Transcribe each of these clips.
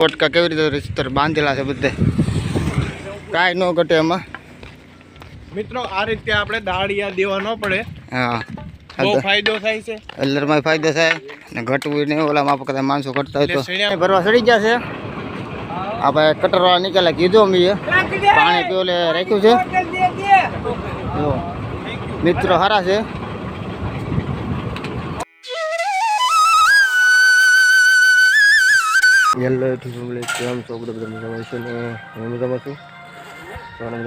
પોટકા કેવી રીતે રીતસર બાંધેલા છે બધે, કાંઈ ન ઘટે એમાં. મિત્રો આ રીતે આપણે દાળિયા દેવા ન પડે. હા, બહુ ફાયદો થાય છે. હલરમાં ફાયદો થાય ને ઘટવું નહીં. ઓલામાં આપણે કદાચ માણસો ઘટતા હોય તો ભરવા ચડી ગયા છે. આપણે કટરવા નીકળ્યા કીધું અમે પાણી પીઓલે રાખ્યું છે. જો મિત્રો સારા છે. હેલો કેમ છો બધા મજામાં છે ને? હું મજામાં છું.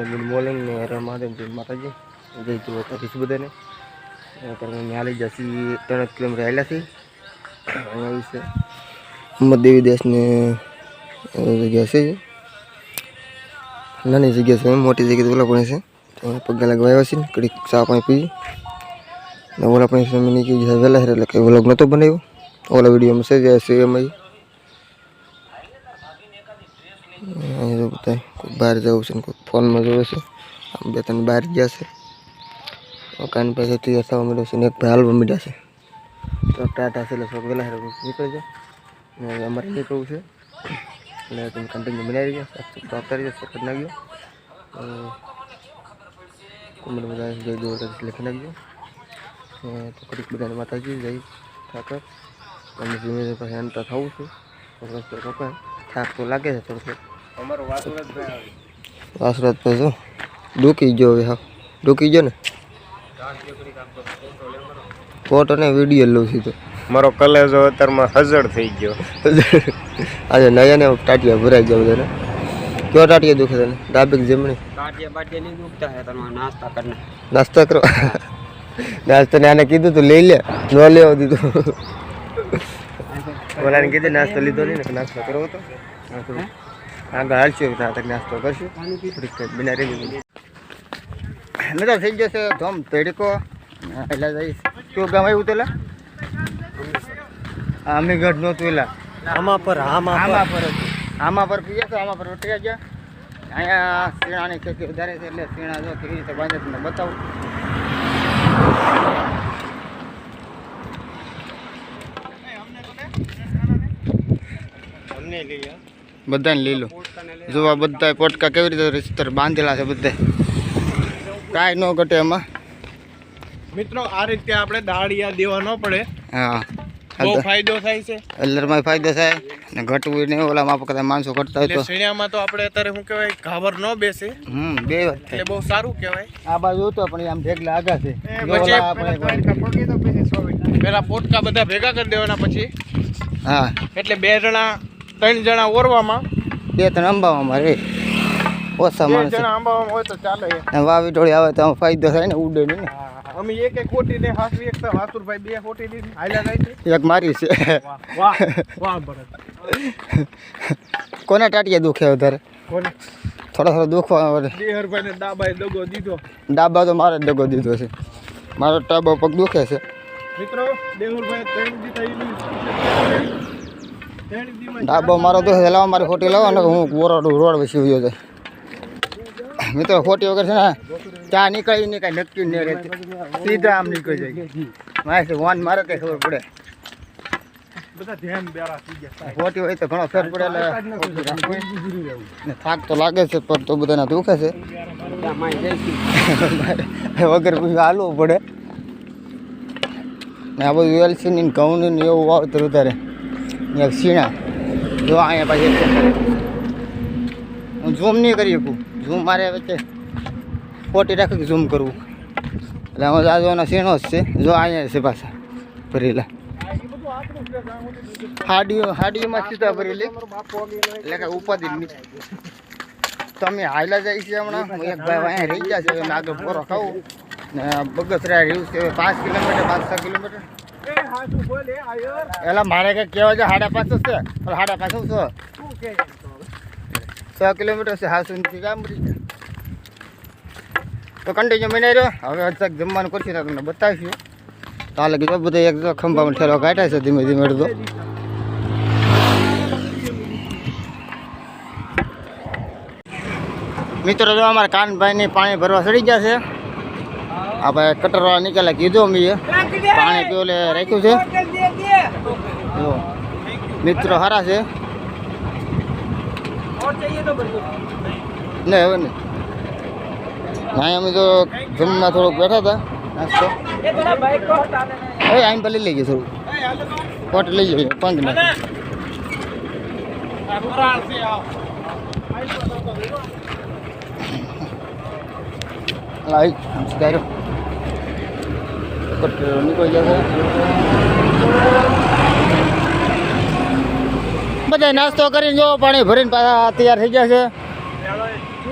ગુડ મોર્નિંગ ને હર મહાદેવ જય માતાજી જય દ્વારકાધીશ બધાને. ત્યાં લઈ જશે 3 કિલોમીટર આવેલા છે. અહીંયા છે મદેવી દેશને જગ્યા છે, નાની જગ્યા છે, મોટી જગ્યા ઓલા પણ છે. પગ્ગા લગવા આવ્યા છે ને કડીક ચા પાણી પી ને ઓલા પણ નીકળી જાય વહેલા એટલે કંઈ વ્લોગ નહોતો બનાવ્યો. ઓલા વિડીયોમાં છે જે એમાં અહીંયા બધા કોઈ બહાર જવું છે ને કોઈ ફોનમાં જોવે છે. આમ 2-3 બહાર ગયા છે. કાન પાસે તૈયાર થવા માંડ્યો છે ને એક ભાઈ હાલવા માંડ્યા છે. તો ટાટા છે એટલે સૌ વહેલા નીકળી જાય ને અમારે નીકળવું છે એટલે તમે કન્ટિન્યુ બનાવી ગયા તો કરી જશે કરી નાખ્યો. કુંભ બધા જય દ્વારકાધીશ લખી નાખજો. તો કડીક બધાને માતાજી જય ઠાકર. અને ધીમે પાસે અંત થવું છું કપાય થાક તો લાગે છે થોડું. અમારો વાસરત પર જો ડૂકી ગયો હવે. હા ડૂકી ગયો ને ફોટો ને વિડીયો લઉં છું તો મારો કલેજો અત્યારમાં હજળ થઈ ગયો. આજે નયા ને ટાટિયા ભરાઈ ગયા બધાને. કયો ટાટિયા દુખે તને? ડાબે કે જમણી? નાસ્તા કરો. નાસ્તો ને આને કીધું તું લઈ લે, ન લેવા દીધું. ઓલાને કીધું નાસ્તો લીધો નહીં ને નાસ્તો કરવો તો આગળ હાલશું નાસ્તો કરશું. બના રહી નતા થઈ જશે ધોમ તડકો એટલે જઈશ. કયું ગામ આવ્યું પેલા? અમીગઢ નહોતું એલા આમાં પર પીએ તો આમાં પર ઉઠી ગયા. અહીંયા શીણાની ખેતી વધારે છે એટલે શીણા જો કેવી રીતે બાંધે તમને બતાવું. બધાને લઈ લો. જો આ બધા પોટકા કેવી રીતે રીતસર બાંધેલા છે બધે, કાંઈ ન ઘટે એમાં. મિત્રો આ રીતે આપણે દાળિયા દેવા ન પડે. હા, બહુ ફાયદો થાય છે. હલરમાં ફાયદો થાય ને ઘટવું નહીં. ઓલામાં આપણે કદાચ માણસો ઘટતા હોય તો શેણામાં તો આપણે અત્યારે શું કહેવાય ઘાવર ન બેસે. બે વાત એટલે બહુ સારું કહેવાય. આ બાજુ તો પણ આમ ઢેકલા આગા છે. પેલા પોટકા બધા ભેગા કરી દેવાના પછી. હા એટલે 2 જણા 3 જણા ઓરવામાં 2-3 અંબાવામાં રે ઓછા માણસ. 2 જણા અંબાવામાં હોય તો ચાલે. વાવી ટોળી આવે તો ફાયદો થાય ને, ઉડે નહીં ને. અમે એક ખોટી ને હાસવી એક વાસુરભાઈ 2 ખોટી ની હાલ્યા જાય છે. એક મારી છે. વાહ વાહ ભરત. કોના ટાટિયા દુખે વધારે? કોને? થોડા દુખવા દેહરભાઈ ને દાબાએ દગો દીધો. ડાબા તો મારે દગો દીધો છે. મારો ટાબો પગ દુખે છે. મિત્રો દેહરભાઈ 3 દી થઈ ડાબો મારો દુખે. લાવો મારી ખોટી લાવો ને હું રોડ વસી ગયો છે. મિત્રો ખોટી વગર છે ને ત્યાં નીકળી ને કાંઈ નક્કી નહીં રહેતી. સીધા આમ નીકળી જાય. મારે વાન મારે કઈ ખબર પડે. બધા ધ્યાન બેરા થઈ ગયા. ખોટી હોય તો ઘણો ફેર પડે એટલે થાક તો લાગે છે પણ તો બધાને દુખે છે. વગર પછી હાલવું પડે ને. આ બધું વેલસી ની ઘઉં ને એવું વાવતર વધારે. શીણા જો અહીંયા પાછી હું ઝૂમ નહીં કરી શકું. ઝૂમ મારે વચ્ચે ખોટી રાખી કે ઝૂમ કરવું એટલે આમાં આજુના શીણો જ છે. જો અહીંયા છે પાછા ભરેલા હાડીઓમાં સીધા ભરેલી એટલે કે ઉપાધિ તમે હાયલા જાય છે હમણાં. એક ભાઈ અહીંયા રહી ગયા છે આગળ પોરો ખાવું ને બગસરા રહ્યું છે 5 કિલોમીટર 5-6 કિલોમીટર. એટલે મારે કંઈક કહેવાય છે 5.5 છે પણ 5.5 છે 6 કિલોમીટર છે. હાસુથી કામ મળી જાય તો કન્ટિન્યુ બનાવી રહ્યો. હવે અચાક જમવાનું કરશું તો તમને બતાવીશું. તો હાલ કીધું બધા એક ખંભામાં ઠેલો કાઢ્યા છે ધીમે ધીમે અડધો. મિત્રો જો અમારા કાનભાઈની પાણી ભરવા ચડી ગયા છે. આપણે કટરવા નીકળ્યા કીધું અમે પાણી પીઓલે રાખ્યું છે. જો મિત્રો સારા છે. નહીં હવે નહીં ના અમે તો જમવા થોડુંક બેઠા હતા નાસ્તો હવે આઈન પર લઈ જઈએ થોડું પોટ લઈ જઈએ પંગ નાખી લાઈટ સ્કાયરો નીકળી જશે બધા નાસ્તો કરીને જો પાણી ભરીને પાછા તૈયાર થઈ ગયા છે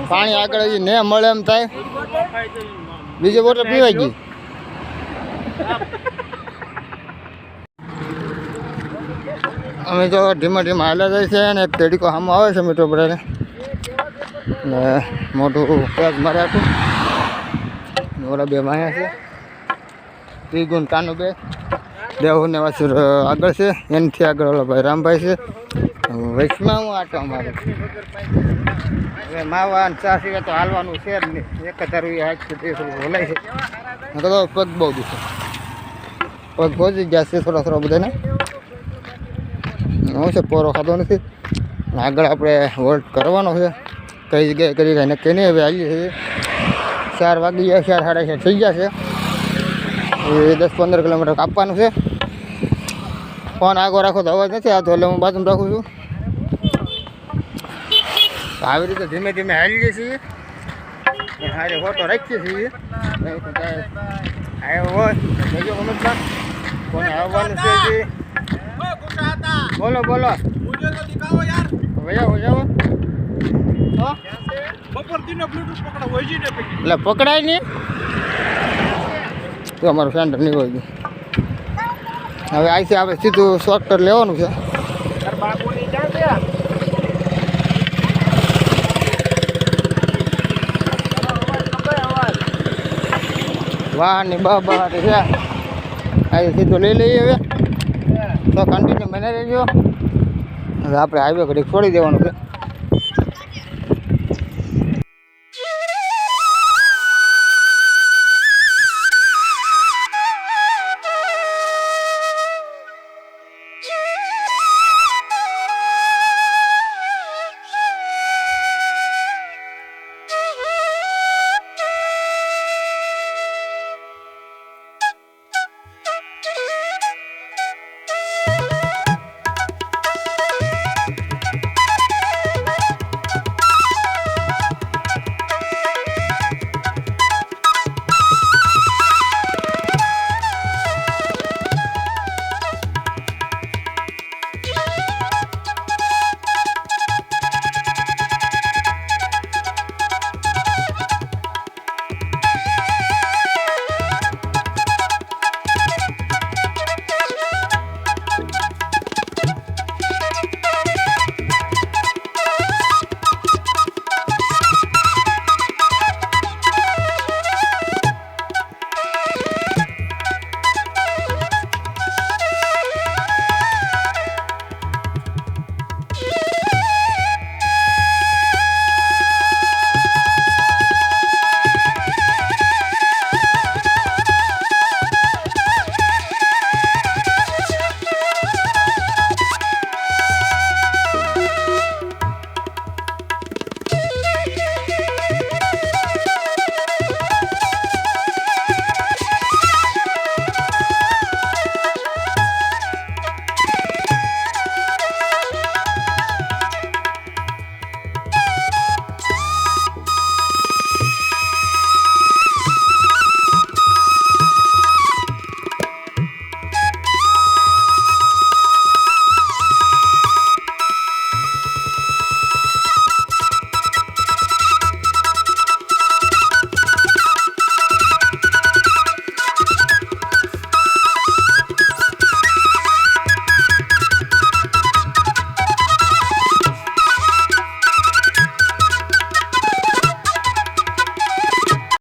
પાણી આગળ હજી ને મળે એમ થાય બીજી બોટલ પીવાઈ ગઈ અમે તો ધીમા ધીમા હાલ્યા જાય છે અને એક તડીકો સામે આવે છે મીઠો બધાને ને મોટું પેજ મારે આખું ઓલા બે માયા છે ત્રિગુણ કાનું બે દેવને વાસુર આગળ છે એનાથી આગળ ઓલા ભાઈ રામભાઈ છે વૈષ્ણવ હું આટો અમારે હવે માવા અને ચા સિવાય તો હાલવાનું છે જ નહીં 1030 બોલાય છે તો પગ બહુ દુખે પગ પહોંચી ગયા છે થોડા થોડા બધાને હું છે પોરો ખાતો નથી આગળ આપણે વોલ્ટ કરવાનો છે કઈ જગ્યાએ કરી કાંઈ નક્કી નહીં હવે આવી છે 4 વાગી ગયા 4 સાડા 4 થઈ ગયા છે એ 10-15 કિલોમીટર કાપવાનું છે ફોન આગળ રાખો તો અવાજ નથી આવતો એટલે હું બાજુમાં રાખું છું આવી રીતે ધીમે ધીમે હાલીએ છીએ હારે ફોટો રાખીએ છીએ આવ્યો હોય બીજો કોમેન્ટમાં કોને આવવાનું છે હજી બોલો બોલો ભૈયા એટલે પકડાય નહીં તો અમારું સેન્ટર નહીં હોય ગયું હવે અહીંથી આપણે સીધું શોર્ટકટ લેવાનું છે વાહનની બહાર છે અહીં સીધું લઈ લઈએ હવે તો કન્ટિન્યુ મને રહેજો હવે આપણે હાઈવે ઘડીક છોડી દેવાનું છે